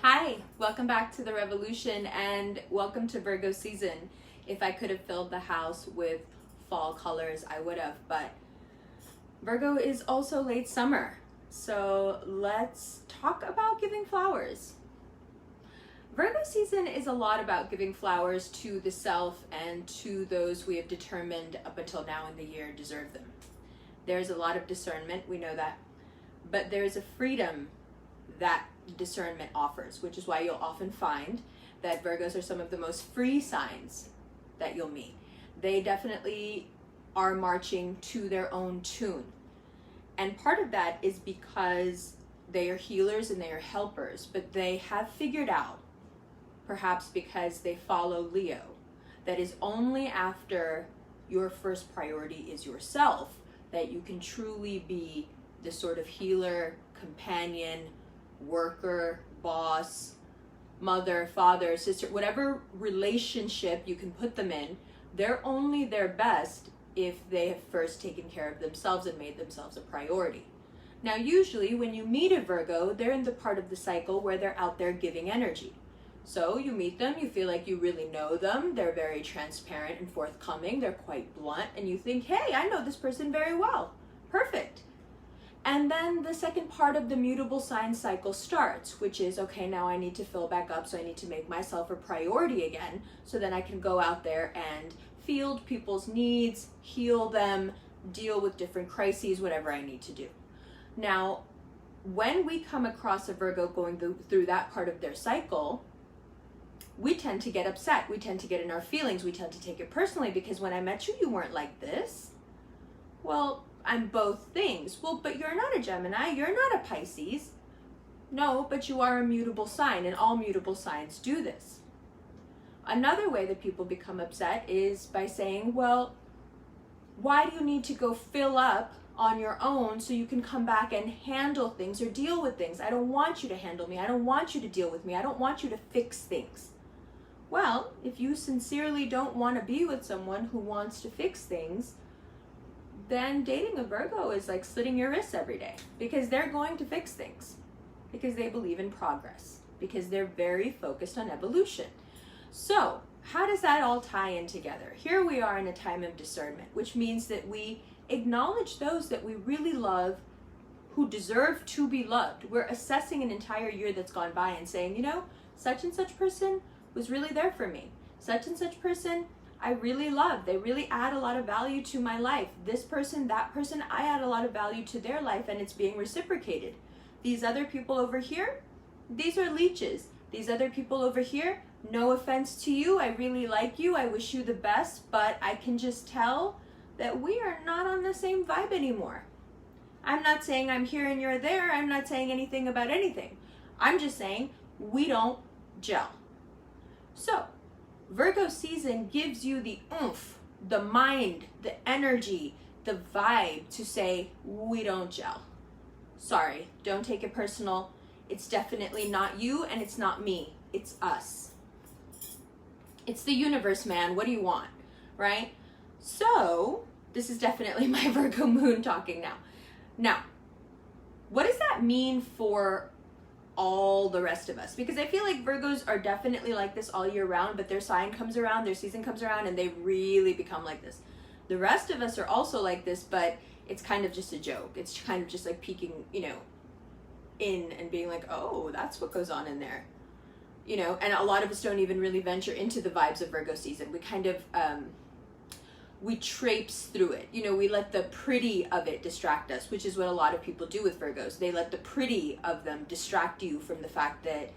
Hi, welcome back to the revolution and welcome to Virgo season. If I could have filled the house with fall colors, I would have, but Virgo is also late summer. So let's talk about giving flowers. Virgo season is a lot about giving flowers to the self and to those we have determined up until now in the year deserve them. There's a lot of discernment, we know that, but there's a freedom that discernment offers, which is why you'll often find that Virgos are some of the most free signs that you'll meet. They definitely are marching to their own tune. And part of that is because they are healers and they are helpers, but they have figured out, perhaps because they follow Leo, that is only after your first priority is yourself that you can truly be the sort of healer, companion, worker, boss, mother, father, sister, whatever relationship you can put them in, they're only their best if they have first taken care of themselves and made themselves a priority. Now, usually when you meet a Virgo, they're in the part of the cycle where they're out there giving energy. So you meet them, you feel like you really know them, they're very transparent and forthcoming, they're quite blunt, and you think, hey, I know this person very well. Perfect. And then the second part of the mutable sign cycle starts, which is, okay, now I need to fill back up, so I need to make myself a priority again, so then I can go out there and field people's needs, heal them, deal with different crises, whatever I need to do. Now, when we come across a Virgo going through that part of their cycle, we tend to get upset, we tend to get in our feelings, we tend to take it personally, because when I met you, you weren't like this. Well, I'm both things. Well, but you're not a Gemini, you're not a Pisces. No, but you are a mutable sign, and all mutable signs do this. Another way that people become upset is by saying, well, why do you need to go fill up on your own so you can come back and handle things or deal with things? I don't want you to handle me. I don't want you to deal with me. I don't want you to fix things. Well, if you sincerely don't want to be with someone who wants to fix things, then dating a Virgo is like slitting your wrists every day, because they're going to fix things, because they believe in progress, because they're very focused on evolution. So how does that all tie in together? Here we are in a time of discernment, which means that we acknowledge those that we really love who deserve to be loved. We're assessing an entire year that's gone by and saying, you know, such and such person was really there for me. Such and such person I really love. They really add a lot of value to my life. This person, that person, I add a lot of value to their life, and it's being reciprocated. These other people over here, these are leeches. These other people over here, no offense to you, I really like you, I wish you the best, but I can just tell that we are not on the same vibe anymore. I'm not saying I'm here and you're there. I'm not saying anything about anything. I'm just saying we don't gel. So, Virgo season gives you the oomph, the mind, the energy, the vibe to say, we don't gel. Sorry, don't take it personal. It's definitely not you and it's not me. It's us. It's the universe, man. What do you want? Right? So, this is definitely my Virgo moon talking now. Now, what does that mean for all the rest of us? Because I feel like Virgos are definitely like this all year round, but their sign comes around, their season comes around, and they really become like this. The rest of us are also like this, but it's kind of just a joke. It's kind of just like peeking, in and being like, oh, that's what goes on in there. And a lot of us don't even really venture into the vibes of Virgo season. We kind of, we traipse through it. We let the pretty of it distract us, which is what a lot of people do with Virgos. They let the pretty of them distract you from the fact that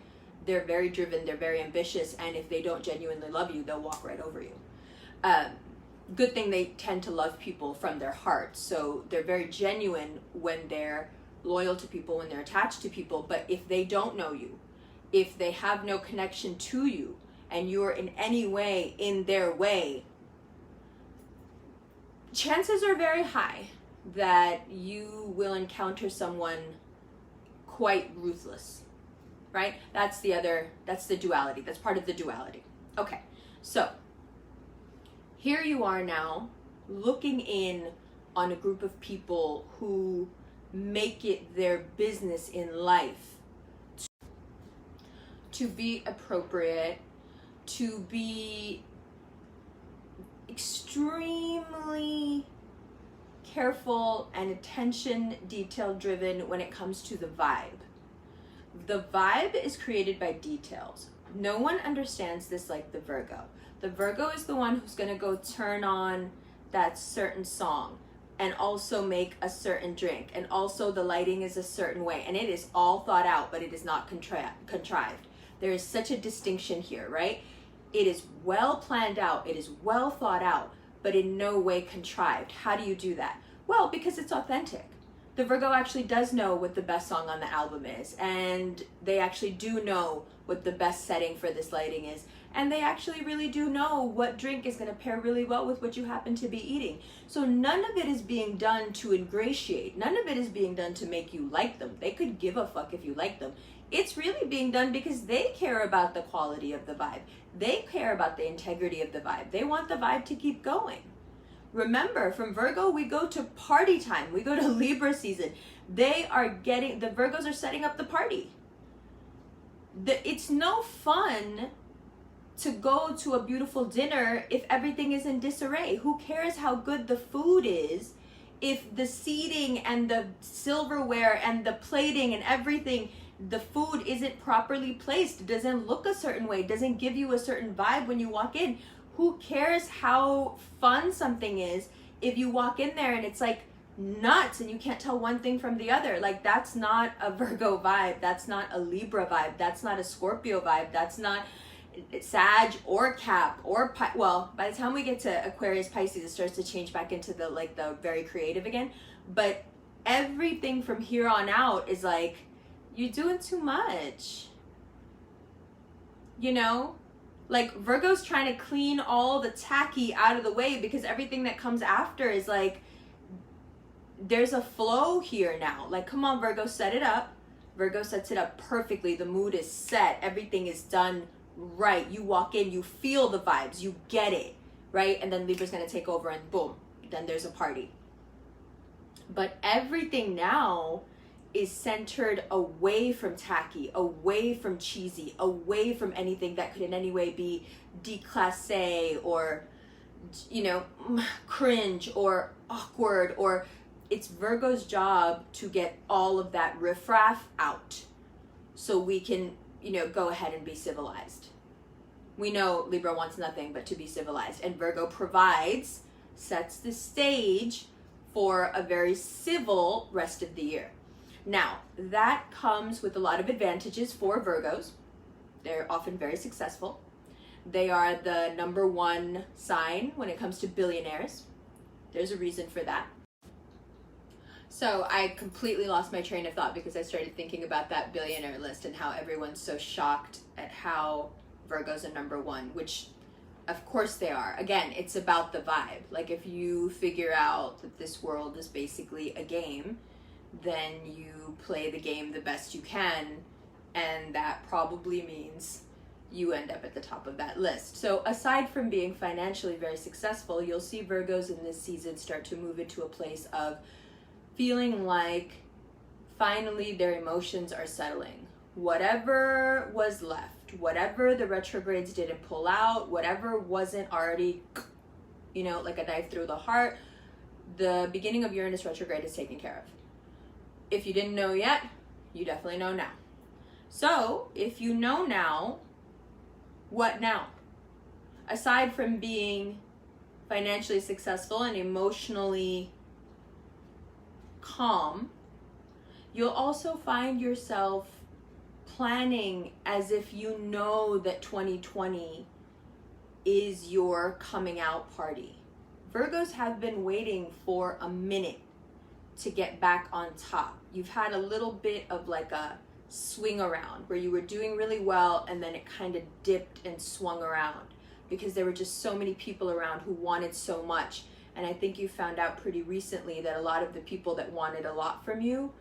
they're very driven, they're very ambitious, and if they don't genuinely love you, they'll walk right over you. Good thing they tend to love people from their heart, so they're very genuine when they're loyal to people, when they're attached to people, but if they don't know you, if they have no connection to you, and you're in any way in their way, chances are very high that you will encounter someone quite ruthless, right? That's the duality. That's part of the duality. Okay, so here you are now looking in on a group of people who make it their business in life to be appropriate, to be extremely careful and attention detail driven when it comes to the vibe. The vibe is created by details. No one understands this like the Virgo. The Virgo is the one who's going to go turn on that certain song and also make a certain drink, and also the lighting is a certain way, and it is all thought out, but it is not contrived. There is such a distinction here, right? It is well planned out, it is well thought out, but in no way contrived. How do you do that? Well, because it's authentic. The Virgo actually does know what the best song on the album is, and they actually do know what the best setting for this lighting is, and they actually really do know what drink is going to pair really well with what you happen to be eating. So none of it is being done to ingratiate. None of it is being done to make you like them. They could give a fuck if you like them. It's really being done because they care about the quality of the vibe. They care about the integrity of the vibe. They want the vibe to keep going. Remember, from Virgo, we go to party time. We go to Libra season. The Virgos are setting up the party. It's no fun to go to a beautiful dinner if everything is in disarray. Who cares how good the food is if the seating and the silverware and the plating and everything, the food isn't properly placed, it doesn't look a certain way, doesn't give you a certain vibe when you walk in. Who cares how fun something is if you walk in there and it's like nuts and you can't tell one thing from the other? Like, that's not a Virgo vibe. That's not a Libra vibe. That's not a Scorpio vibe. That's not Sag or Cap or well, by the time we get to Aquarius, Pisces, it starts to change back into the very creative again. But everything from here on out is like, you're doing too much. You know? Like, Virgo's trying to clean all the tacky out of the way because everything that comes after is like, there's a flow here now. Like, come on, Virgo, set it up. Virgo sets it up perfectly. The mood is set. Everything is done right. You walk in, you feel the vibes, you get it, right? And then Libra's going to take over and boom, then there's a party. But everything now is centered away from tacky, away from cheesy, away from anything that could in any way be déclassé or, you know, cringe or awkward. Or it's Virgo's job to get all of that riffraff out so we can, you know, go ahead and be civilized. We know Libra wants nothing but to be civilized, and Virgo provides, sets the stage for a very civil rest of the year. Now, that comes with a lot of advantages for Virgos. They're often very successful. They are the number one sign when it comes to billionaires. There's a reason for that. So I completely lost my train of thought because I started thinking about that billionaire list and how everyone's so shocked at how Virgos are number one, which of course they are. Again, it's about the vibe. Like, if you figure out that this world is basically a game, then you play the game the best you can, and that probably means you end up at the top of that list. So aside from being financially very successful, you'll see Virgos in this season start to move into a place of feeling like finally their emotions are settling. Whatever was left, whatever the retrogrades didn't pull out, whatever wasn't already, you know, like a knife through the heart, the beginning of Uranus retrograde is taken care of. If you didn't know yet, you definitely know now. So, if you know now, what now? Aside from being financially successful and emotionally calm, you'll also find yourself planning as if you know that 2020 is your coming out party. Virgos have been waiting for a minute to get back on top. You've had a little bit of like a swing around where you were doing really well and then it kind of dipped and swung around because there were just so many people around who wanted so much. And I think you found out pretty recently that a lot of the people that wanted a lot from you,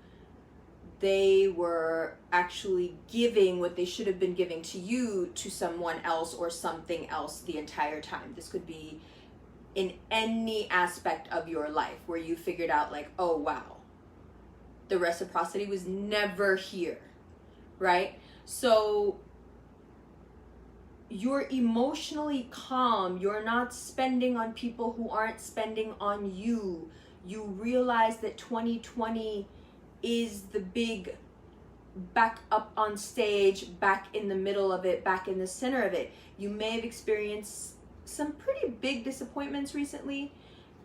they were actually giving what they should have been giving to you to someone else or something else the entire time. This could be in any aspect of your life where you figured out like, oh wow, the reciprocity was never here, right? So you're emotionally calm. You're not spending on people who aren't spending on you. You realize that 2020 is the big back up on stage, back in the middle of it, back in the center of it. You may have experienced some pretty big disappointments recently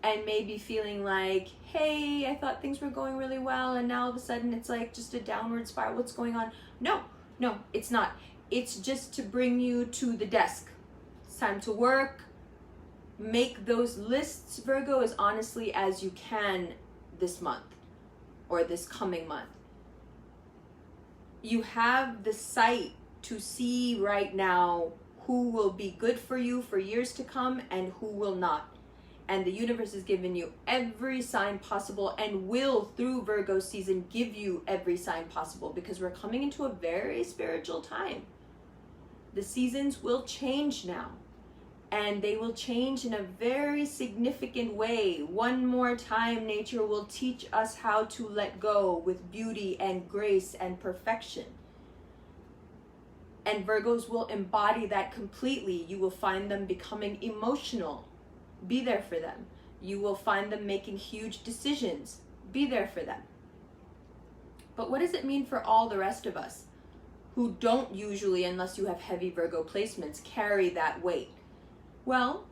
and maybe feeling like, hey, I thought things were going really well and now all of a sudden it's like just a downward spiral. What's going on? No, it's not. It's just to bring you to the desk. It's time to work. Make those lists, Virgo, as honestly as you can this month or this coming month. You have the sight to see right now who will be good for you for years to come and who will not. And the universe has given you every sign possible and will, through Virgo season, give you every sign possible, because we're coming into a very spiritual time. The seasons will change now, and they will change in a very significant way. One more time, nature will teach us how to let go with beauty and grace and perfection. And Virgos will embody that completely. You will find them becoming emotional. Be there for them. You will find them making huge decisions. Be there for them. But what does it mean for all the rest of us who don't usually, unless you have heavy Virgo placements, carry that weight? Well,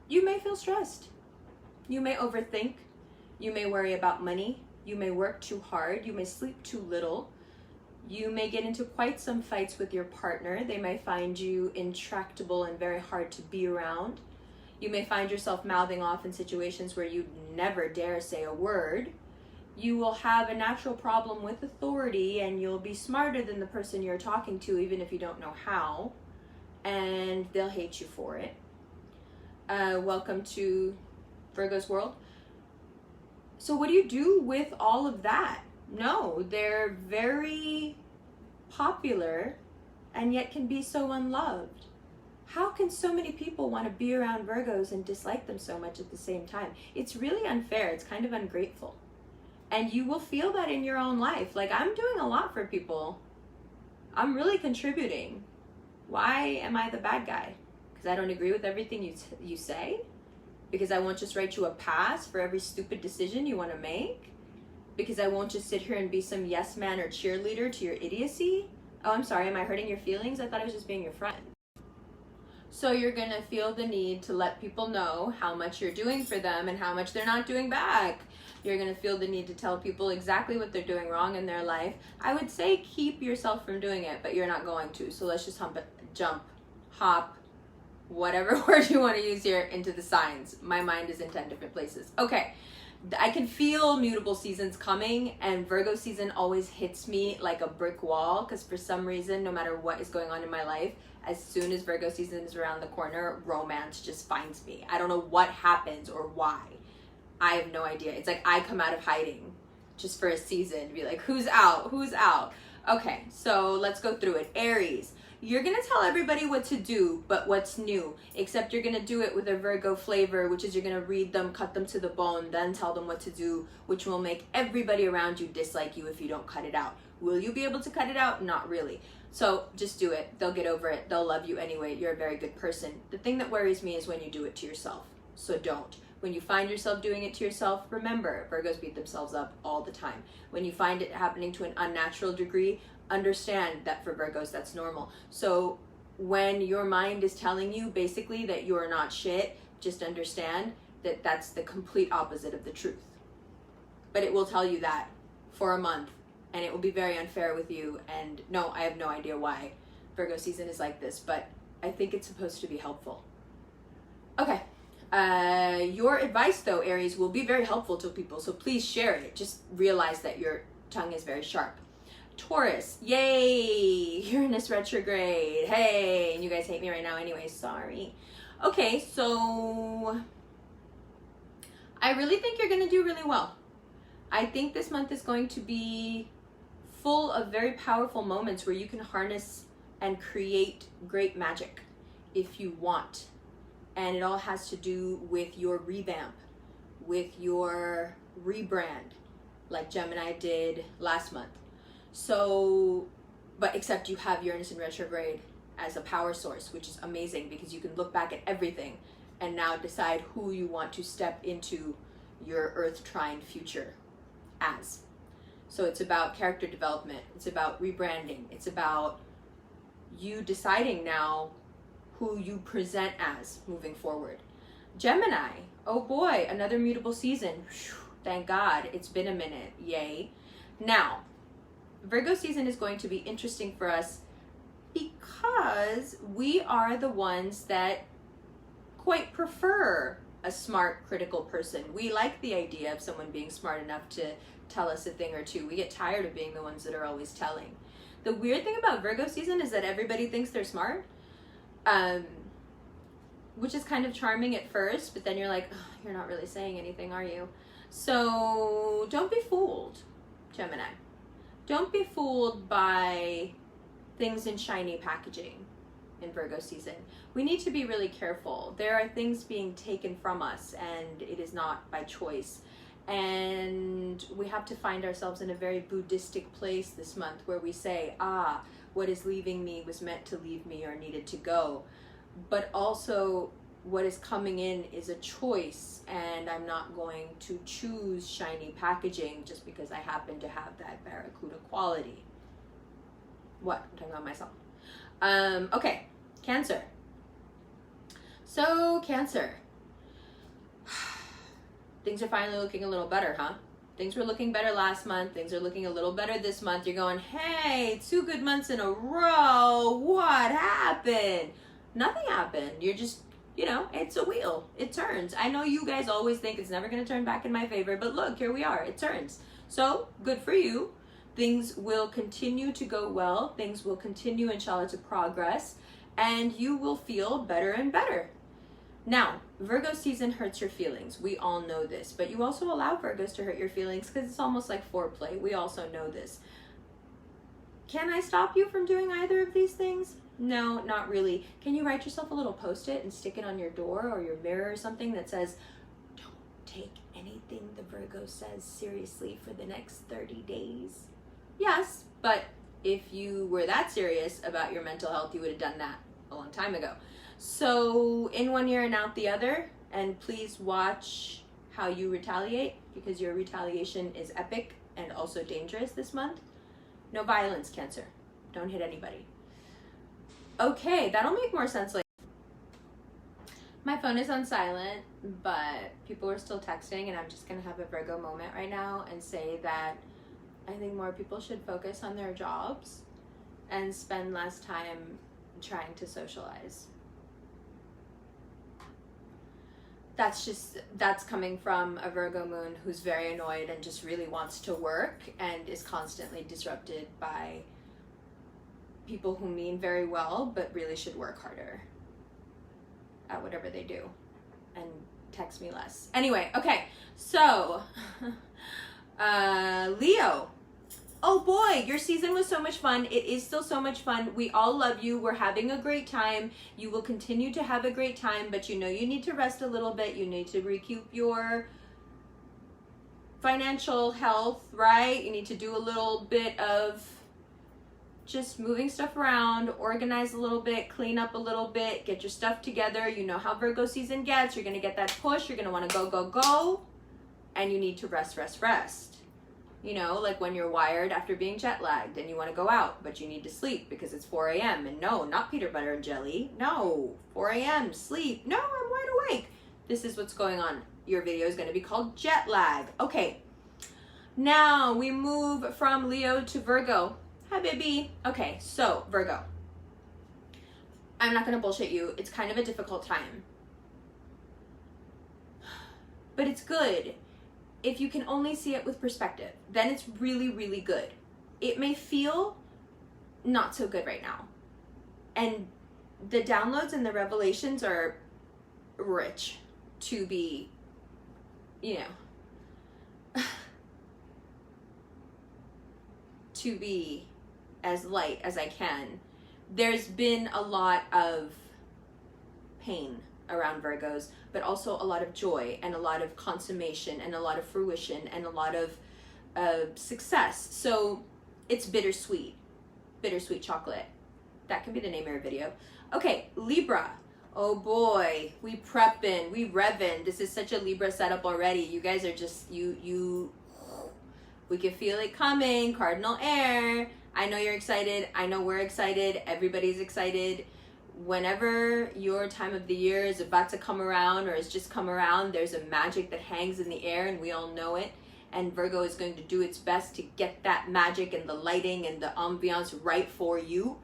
you may feel stressed. You may overthink. You may worry about money. You may work too hard. You may sleep too little. You may get into quite some fights with your partner. They may find you intractable and very hard to be around. You may find yourself mouthing off in situations where you'd never dare say a word. You will have a natural problem with authority, and you'll be smarter than the person you're talking to, even if you don't know how, and they'll hate you for it. Welcome to Virgo's world. So what do you do with all of that? No, they're very popular and yet can be so unloved. How can so many people want to be around Virgos and dislike them so much at the same time? It's really unfair. It's kind of ungrateful. And you will feel that in your own life. Like, I'm doing a lot for people. I'm really contributing. Why am I the bad guy? Because I don't agree with everything you say? Because I won't just write you a pass for every stupid decision you want to make? Because I won't just sit here and be some yes man or cheerleader to your idiocy? Oh, I'm sorry. Am I hurting your feelings? I thought I was just being your friend. So you're going to feel the need to let people know how much you're doing for them and how much they're not doing back. You're going to feel the need to tell people exactly what they're doing wrong in their life. I would say keep yourself from doing it, but you're not going to. So let's just jump, hop, whatever word you want to use here, into the signs. My mind is in 10 different places. Okay. I can feel mutable seasons coming, and Virgo season always hits me like a brick wall, because for some reason, no matter what is going on in my life, as soon as Virgo season is around the corner, romance just finds me. I don't know what happens or why. I have no idea. It's like I come out of hiding just for a season to be like, who's out? Who's out? Okay, so let's go through it. Aries. You're going to tell everybody what to do, but what's new, except you're going to do it with a Virgo flavor, which is you're going to read them, cut them to the bone, then tell them what to do, which will make everybody around you dislike you if you don't cut it out. Will you be able to cut it out? Not really. So just do it. They'll get over it. They'll love you anyway. You're a very good person. The thing that worries me is when you do it to yourself. So don't. When you find yourself doing it to yourself, remember, Virgos beat themselves up all the time. When you find it happening to an unnatural degree, understand that for Virgos, that's normal. So when your mind is telling you basically that you're not shit, just understand that that's the complete opposite of the truth. But it will tell you that for a month, and it will be very unfair with you. And no, I have no idea why Virgo season is like this, but I think it's supposed to be helpful. Okay. Your advice, though, Aries, will be very helpful to people, so please share it. Just realize that your tongue is very sharp. Taurus, yay, Uranus retrograde, hey, and you guys hate me right now anyway, sorry. Okay, so I really think you're going to do really well. I think this month is going to be full of very powerful moments where you can harness and create great magic if you want. And it all has to do with your revamp, with your rebrand, like Gemini did last month. So, but except you have Uranus in retrograde as a power source, which is amazing because you can look back at everything and now decide who you want to step into your earth trine future as. So it's about character development, it's about rebranding, it's about you deciding now who you present as moving forward. Gemini, oh boy, another mutable season. Whew, thank God, it's been a minute, yay. Now, Virgo season is going to be interesting for us because we are the ones that quite prefer a smart, critical person. We like the idea of someone being smart enough to tell us a thing or two. We get tired of being the ones that are always telling. The weird thing about Virgo season is that everybody thinks they're smart, which is kind of charming at first, but then you're like, oh, you're not really saying anything, are you? So don't be fooled, Gemini. Don't be fooled by things in shiny packaging in Virgo season. We need to be really careful. There are things being taken from us, and it is not by choice. And we have to find ourselves in a very Buddhistic place this month where we say, what is leaving me was meant to leave me or needed to go. But also what is coming in is a choice, and I'm not going to choose shiny packaging just because I happen to have that Barracuda quality. What? I'm talking about myself. Okay, Cancer. So, Cancer. Things are finally looking a little better, huh? Things were looking better last month. Things are looking a little better this month. You're going, hey, 2 good months in a row. What happened? Nothing happened. You're just, it's a wheel. It turns. I know you guys always think it's never going to turn back in my favor, but look, here we are. It turns. So, good for you. Things will continue to go well. Things will continue, inshallah, to progress. And you will feel better and better. Now, Virgo season hurts your feelings. We all know this, but you also allow Virgos to hurt your feelings because it's almost like foreplay. We also know this. Can I stop you from doing either of these things? No, not really. Can you write yourself a little post-it and stick it on your door or your mirror or something that says, don't take anything the Virgo says seriously for the next 30 days? Yes, but if you were that serious about your mental health, you would have done that a long time ago. So in one ear and out the other, and please watch how you retaliate because your retaliation is epic and also dangerous this month. No violence, Cancer. Don't hit anybody. Okay, that'll make more sense later. My phone is on silent, but people are still texting, and I'm just gonna have a Virgo moment right now and say that I think more people should focus on their jobs and spend less time trying to socialize. That's coming from a Virgo moon who's very annoyed and just really wants to work and is constantly disrupted by people who mean very well but really should work harder at whatever they do and text me less. Anyway, okay, so Leo. Oh boy, your season was so much fun. It is still so much fun. We all love you. We're having a great time. You will continue to have a great time, but you need to rest a little bit. You need to recoup your financial health, right? You need to do a little bit of just moving stuff around, organize a little bit, clean up a little bit, get your stuff together. You know how Virgo season gets. You're going to get that push. You're going to want to go, go, go. And you need to rest, rest, rest. Like when you're wired after being jet lagged and you want to go out, but you need to sleep because it's 4 a.m. And no, not peanut butter and jelly. No, 4 a.m. sleep. No, I'm wide awake. This is what's going on. Your video is going to be called jet lag. Okay. Now we move from Leo to Virgo. Hi, baby. Okay, so Virgo. I'm not going to bullshit you. It's kind of a difficult time. But it's good. If you can only see it with perspective, then it's really, really good. It may feel not so good right now. And the downloads and the revelations are rich to be, to be as light as I can. There's been a lot of pain around Virgos, but also a lot of joy and a lot of consummation and a lot of fruition and a lot of success. So it's bittersweet chocolate. That can be the name of your video. Okay, Libra. Oh boy, we prepping, we revving. This is such a Libra setup already. You guys are just, we can feel it coming. Cardinal air. I know you're excited. I know we're excited. Everybody's excited. Whenever your time of the year is about to come around or has just come around, there's a magic that hangs in the air and we all know it. And Virgo is going to do its best to get that magic and the lighting and the ambiance right for you.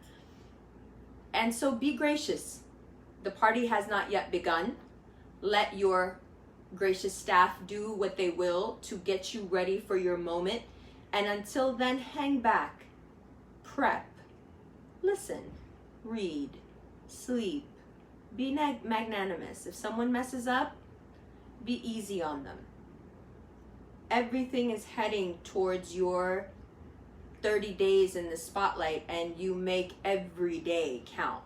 And so be gracious. The party has not yet begun. Let your gracious staff do what they will to get you ready for your moment. And until then, hang back, prep, listen, read, sleep, be magnanimous. If someone messes up, be easy on them. Everything is heading towards your 30 days in the spotlight, and you make every day count.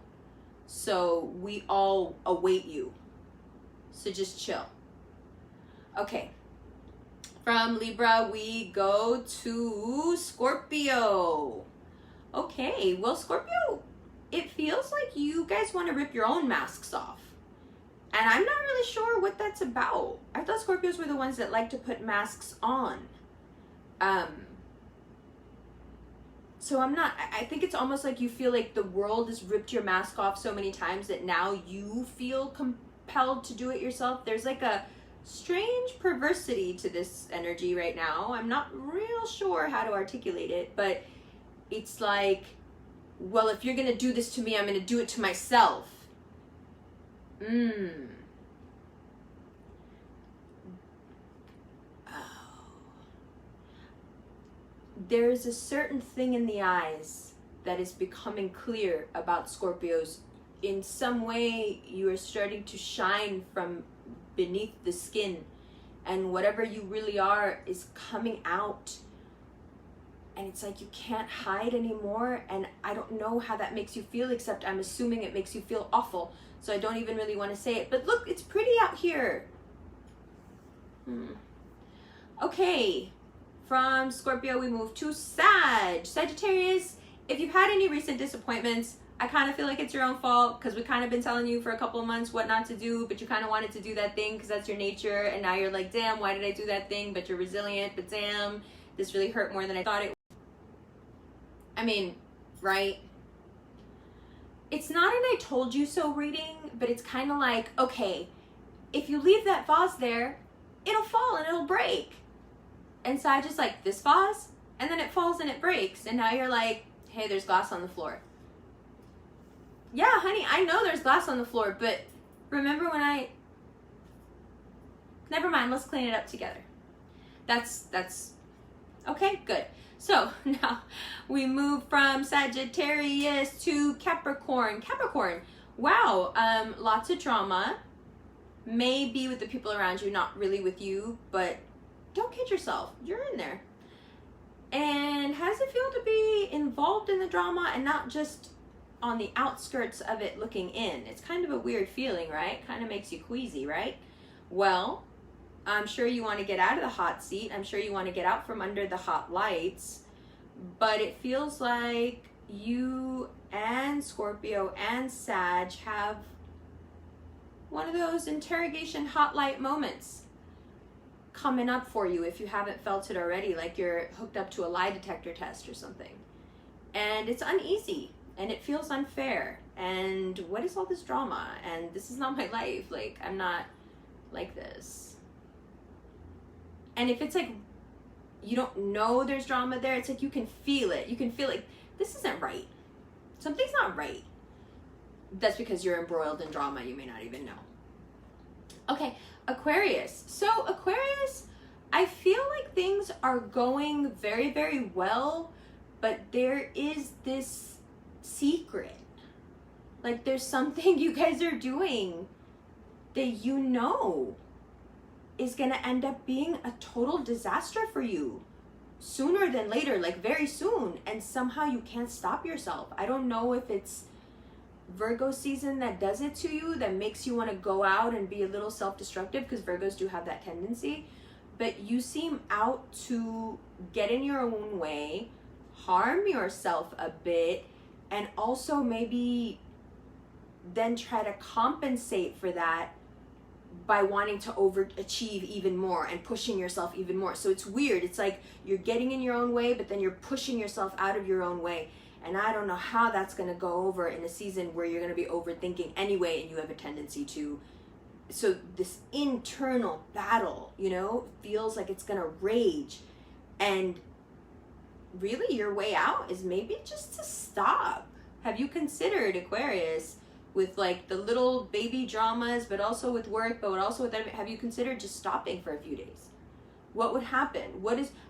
So we all await you. So just chill. Okay. From Libra, we go to Scorpio. Okay, well, Scorpio, it feels like you guys want to rip your own masks off. And I'm not really sure what that's about. I thought Scorpios were the ones that like to put masks on. So I think it's almost like you feel like the world has ripped your mask off so many times that now you feel compelled to do it yourself. There's like a strange perversity to this energy right now. I'm not real sure how to articulate it, but it's like, well, if you're gonna do this to me, I'm gonna do it to myself. There's a certain thing in the eyes that is becoming clear about Scorpios. In some way, you are starting to shine from beneath the skin, and whatever you really are is coming out. And it's like you can't hide anymore, and I don't know how that makes you feel, except I'm assuming it makes you feel awful. So I don't even really want to say it. But look, it's pretty out here. Okay. From Scorpio, we move to Sagittarius. If you've had any recent disappointments, I kind of feel like it's your own fault, because we've kind of been telling you for a couple of months what not to do, but you kind of wanted to do that thing because that's your nature. And now you're like, damn, why did I do that thing? But you're resilient. But damn, this really hurt more than I thought it would. I mean, right? It's not an I told you so reading, but it's kind of like, okay, if you leave that vase there, it'll fall and it'll break. And so I just like, this vase, and then it falls and it breaks. And now you're like, hey, there's glass on the floor. Yeah, honey, I know there's glass on the floor, but remember when never mind, let's clean it up together. That's, okay, good. So now we move from Sagittarius to Capricorn. Capricorn, wow, lots of drama. May be with the people around you, not really with you, but don't kid yourself, you're in there. And how does it feel to be involved in the drama and not just on the outskirts of it looking in? It's kind of a weird feeling, right? Kind of makes you queasy, right? Well, I'm sure you want to get out of the hot seat. I'm sure you want to get out from under the hot lights. But it feels like you and Scorpio and Sag have one of those interrogation hot light moments coming up for you if you haven't felt it already, like you're hooked up to a lie detector test or something. And it's uneasy and it feels unfair. And what is all this drama? And this is not my life. Like, I'm not like this. And if it's like you don't know there's drama there, it's like you can feel it. You can feel like this isn't right. Something's not right. That's because you're embroiled in drama. You may not even know. Okay, Aquarius. So Aquarius, I feel like things are going very, very well, but there is this secret. Like there's something you guys are doing that you know is gonna end up being a total disaster for you sooner than later, like very soon, and somehow you can't stop yourself. I don't know if it's Virgo season that does it to you, that makes you want to go out and be a little self-destructive, because Virgos do have that tendency, but you seem out to get in your own way, harm yourself a bit, and also maybe then try to compensate for that by wanting to overachieve even more and pushing yourself even more. So it's weird. It's like you're getting in your own way, but then you're pushing yourself out of your own way. And I don't know how that's going to go over in a season where you're going to be overthinking anyway, and you have a tendency to. So this internal battle, you know, feels like it's going to rage. And really your way out is maybe just to stop. Have you considered, Aquarius, with like the little baby dramas, but also with work, but also with them, have you considered just stopping for a few days? What would happen?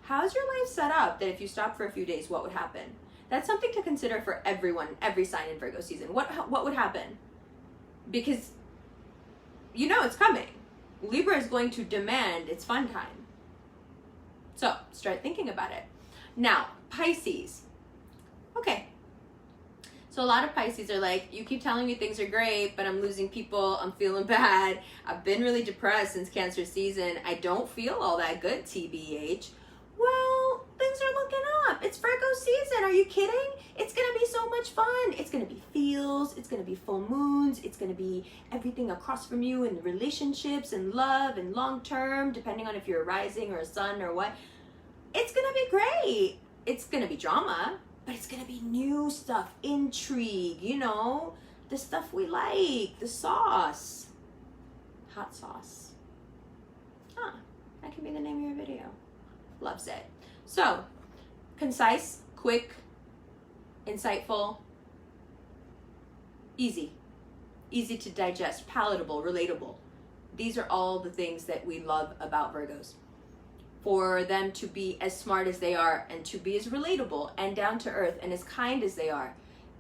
How's your life set up that if you stop for a few days, what would happen? That's something to consider for everyone, every sign in Virgo season. What would happen? Because you know it's coming. Libra is going to demand its fun time. So start thinking about it. Now, Pisces. Okay. So a lot of Pisces are like, you keep telling me things are great, but I'm losing people, I'm feeling bad, I've been really depressed since Cancer season, I don't feel all that good, TBH. Well, things are looking up. It's Virgo season, are you kidding? It's gonna be so much fun. It's gonna be feels, it's gonna be full moons, it's gonna be everything across from you in relationships and love and long term, depending on if you're a rising or a sun or what. It's gonna be great. It's gonna be drama, but it's gonna be new stuff, intrigue, you know, the stuff we like, the sauce, hot sauce. That can be the name of your video. Loves it. So, concise, quick, insightful, easy to digest, palatable, relatable. These are all the things that we love about Virgos. For them to be as smart as they are and to be as relatable and down to earth and as kind as they are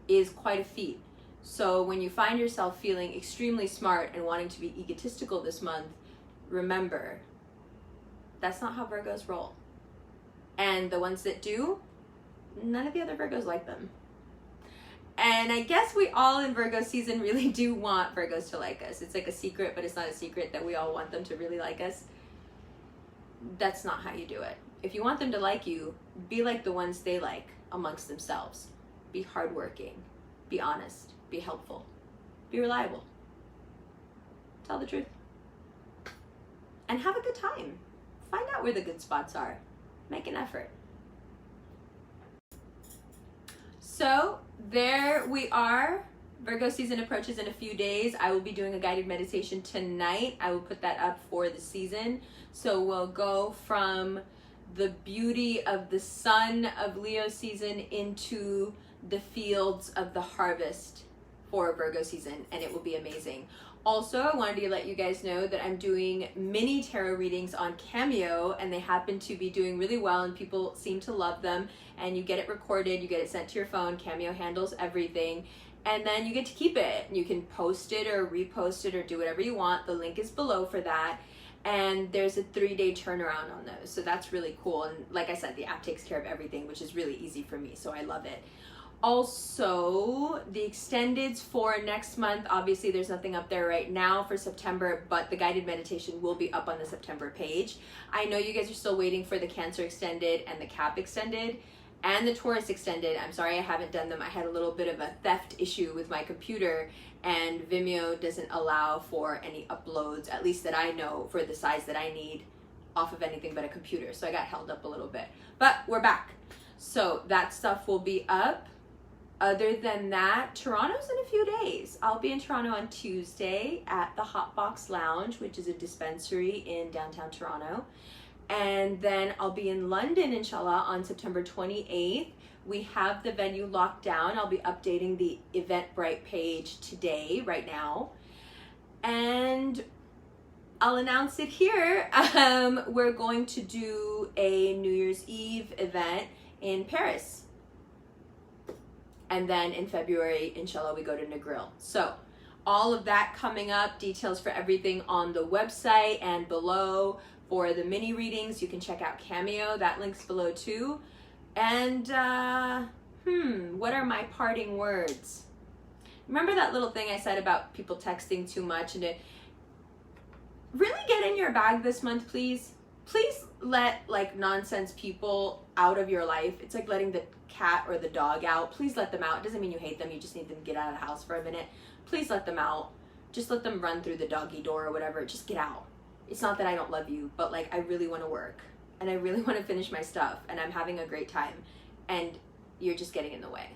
is quite a feat. So when you find yourself feeling extremely smart and wanting to be egotistical this month, remember, that's not how Virgos roll. And the ones that do, none of the other Virgos like them. And I guess we all in Virgo season really do want Virgos to like us. It's like a secret, but it's not a secret that we all want them to really like us. That's not how you do it. If you want them to like you, be like the ones they like amongst themselves. Be hardworking, be honest, be helpful, be reliable. Tell the truth. And have a good time. Find out where the good spots are. Make an effort. So there we are. Virgo season approaches in a few days. I will be doing a guided meditation tonight. I will put that up for the season. So we'll go from the beauty of the sun of Leo season into the fields of the harvest for Virgo season, and it will be amazing. Also, I wanted to let you guys know that I'm doing mini tarot readings on Cameo, and they happen to be doing really well, and people seem to love them. And you get it recorded, you get it sent to your phone. Cameo handles everything. And then you get to keep it. You can post it or repost it or do whatever you want. The link is below for that. And there's a 3-day turnaround on those. So that's really cool. And like I said, the app takes care of everything, which is really easy for me. So I love it. Also, the extendeds for next month, obviously there's nothing up there right now for September, but the guided meditation will be up on the September page. I know you guys are still waiting for the Cancer extended and the Cap extended and the Taurus extended. I'm sorry I haven't done them. I had a little bit of a theft issue with my computer, and Vimeo doesn't allow for any uploads, at least that I know, for the size that I need off of anything but a computer. So I got held up a little bit, but we're back. So that stuff will be up. Other than that, Toronto's in a few days. I'll be in Toronto on Tuesday at the Hot Box Lounge, which is a dispensary in downtown Toronto. And then I'll be in London, inshallah, on September 28th. We have the venue locked down. I'll be updating the Eventbrite page today, right now. And I'll announce it here. We're going to do a New Year's Eve event in Paris. And then in February, inshallah, we go to Negril. So all of that coming up, details for everything on the website and below. For the mini readings, you can check out Cameo. That link's below too. And what are my parting words? Remember that little thing I said about people texting too much? And to really get in your bag this month, please. please let like nonsense people out of your life. It's like letting the cat or the dog out. Please let them out. It doesn't mean you hate them. You just need them to get out of the house for a minute. Please let them out. Just let them run through the doggy door or whatever. Just get out. It's not that I don't love you, but like I really want to work and I really want to finish my stuff and I'm having a great time and you're just getting in the way.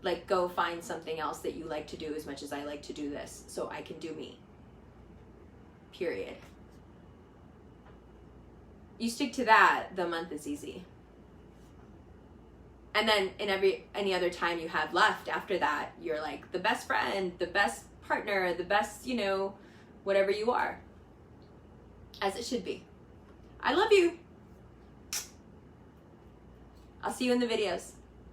Like, go find something else that you like to do as much as I like to do this so I can do me. Period. You stick to that, the month is easy. And then in any other time you have left after that, you're like the best friend, the best partner, the best, you know, whatever you are. As it should be. I love you. I'll see you in the videos.